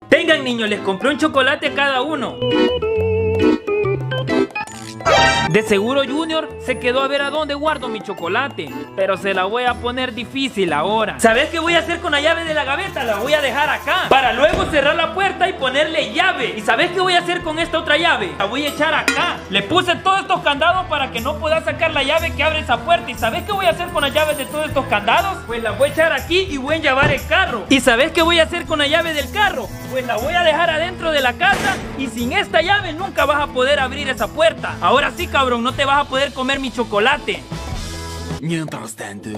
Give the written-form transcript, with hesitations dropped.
Tengan, niños, les compré un chocolate a cada uno. De seguro Junior se quedó a ver a dónde guardo mi chocolate, pero se la voy a poner difícil ahora. ¿Sabes qué voy a hacer con la llave de la gaveta? La voy a dejar acá, para luego cerrar la puerta y ponerle llave. ¿Y sabes qué voy a hacer con esta otra llave? La voy a echar acá. Le puse todos estos candados para que no pueda sacar la llave que abre esa puerta. ¿Y sabes qué voy a hacer con las llaves de todos estos candados? Pues las voy a echar aquí y voy a llevar el carro. ¿Y sabes qué voy a hacer con la llave del carro? Pues la voy a dejar adentro de la casa y sin esta llave nunca vas a poder abrir esa puerta. Ahora sí, cabrón, no te vas a poder comer mi chocolate. Mientras tanto.